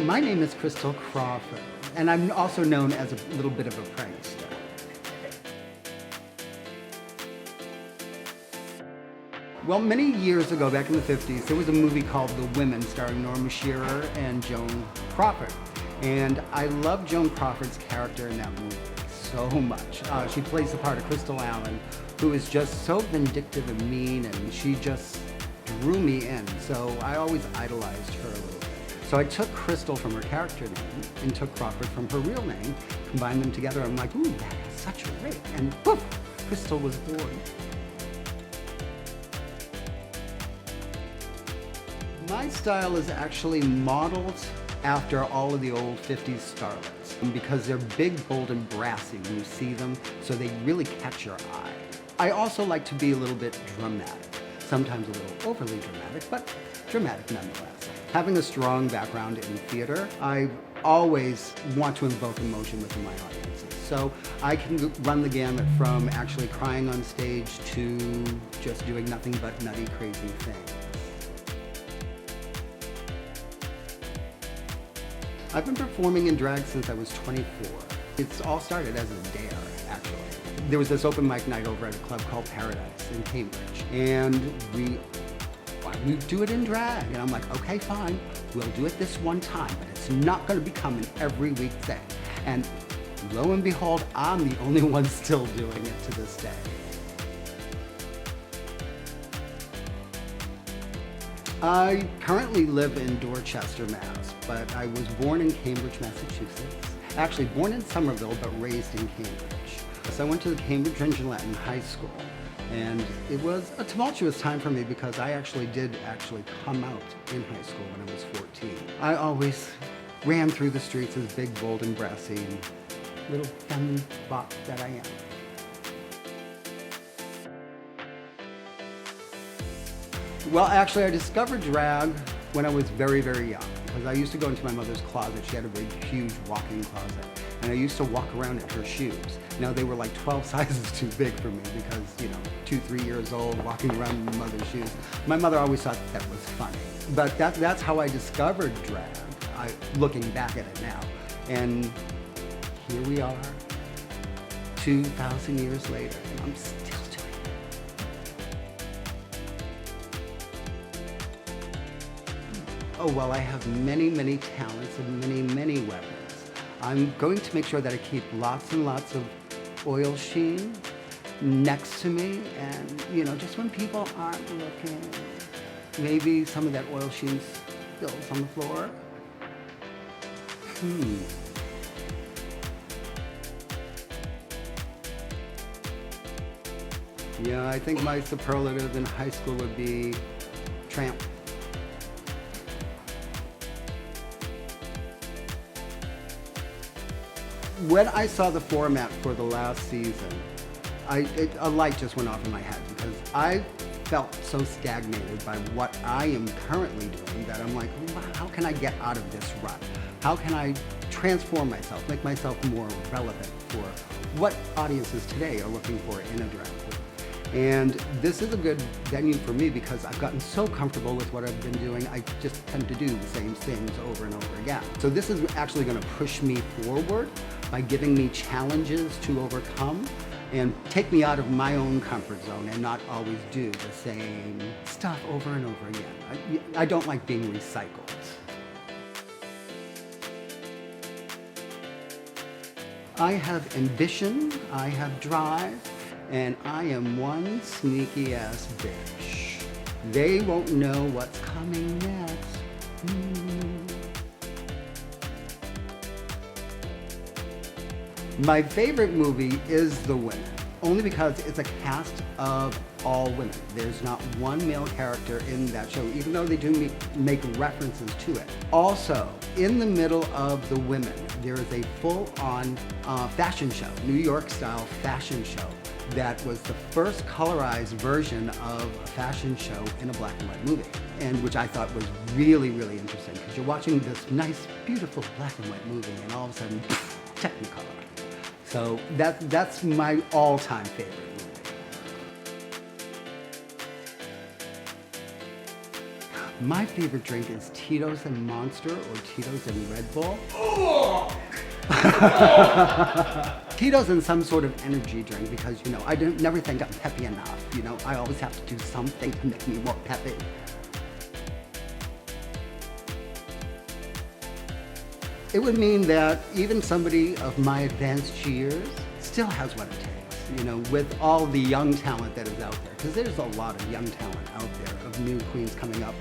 My name is Crystal Crawford, and I'm also known as a little bit of a prankster. Well, many years ago, back in the 50s, there was a movie called The Women starring Norma Shearer and Joan Crawford. And I love Joan Crawford's character in that movie so much. She plays the part of Crystal Allen, who is just so vindictive and mean, and she just drew me in. So I always idolized her a little bit. So I took Crystal from her character name and took Crawford from her real name, combined them together. I'm like, ooh, that is such a rate. And poof, Crystal was born. My style is actually modeled after all of the old 50s starlets because they're big, bold, and brassy when you see them, so they really catch your eye. I also like to be a little bit dramatic, sometimes a little overly dramatic, but dramatic nonetheless. Having a strong background in theater, I always want to invoke emotion within my audiences. So I can run the gamut from actually crying on stage to just doing nothing but nutty, crazy things. I've been performing in drag since I was 24. It's all started as a dare, actually. There was this open mic night over at a club called Paradise in Cambridge, and we do it in drag. And I'm like, okay, fine, we'll do it this one time, but it's not gonna become an every week thing. And lo and behold, I'm the only one still doing it to this day. I currently live in Dorchester, Mass, but I was born in Cambridge, Massachusetts. Actually born in Somerville, but raised in Cambridge. So I went to the Cambridge Latin High School, and it was a tumultuous time for me because I did come out in high school when I was 14. I always ran through the streets as big, bold, and brassy, and little femme bop that I am. Well, actually, I discovered drag when I was very, very young, because I used to go into my mother's closet. She had a big, huge walk-in closet, and I used to walk around in her shoes. Now, they were like 12 sizes too big for me because, 2, 3 years old, walking around in my mother's shoes. My mother always thought that was funny. But that's how I discovered drag, looking back at it now. And here we are, 2,000 years later, and I'm still doing it. Oh, well, I have many, many talents and many, many weapons. I'm going to make sure that I keep lots and lots of oil sheen next to me, and, just when people aren't looking, maybe some of that oil sheen spills on the floor. Yeah, I think my superlative in high school would be tramp. When I saw the format for the last season, a light just went off in my head because I felt so stagnated by what I am currently doing that I'm like, wow, how can I get out of this rut? How can I transform myself, make myself more relevant for what audiences today are looking for in a drag queen? And this is a good venue for me because I've gotten so comfortable with what I've been doing, I just tend to do the same things over and over again. So this is actually going to push me forward by giving me challenges to overcome and take me out of my own comfort zone and not always do the same stuff over and over again. I don't like being recycled. I have ambition, I have drive, and I am one sneaky ass bitch. They won't know what's coming next. My favorite movie is The Women, only because it's a cast of all women. There's not one male character in that show, even though they do make references to it. Also, in the middle of The Women, there is a full-on fashion show, New York-style fashion show, that was the first colorized version of a fashion show in a black and white movie, and which I thought was really, really interesting, because you're watching this nice, beautiful black and white movie, and all of a sudden, Technicolor. So that's my all-time favorite movie. My favorite drink is Tito's and Monster or Tito's and Red Bull. Tito's and some sort of energy drink because, you know, I never think I'm peppy enough. You know, I always have to do something to make me more peppy. It would mean that even somebody of my advanced years still has what it takes, you know, with all the young talent that is out there. Because there's a lot of young talent out there of new queens coming up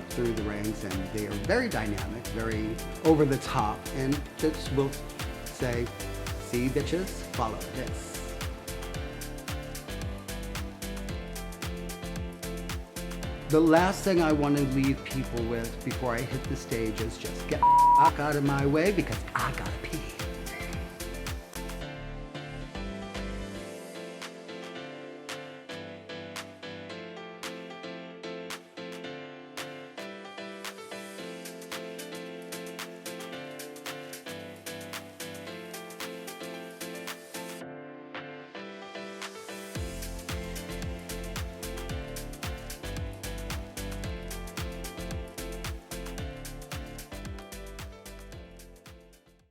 through the ranks, and they are very dynamic, very over the top, and just will say, see bitches, follow this. The last thing I want to leave people with before I hit the stage is just get the fuck out of my way because I gotta pee.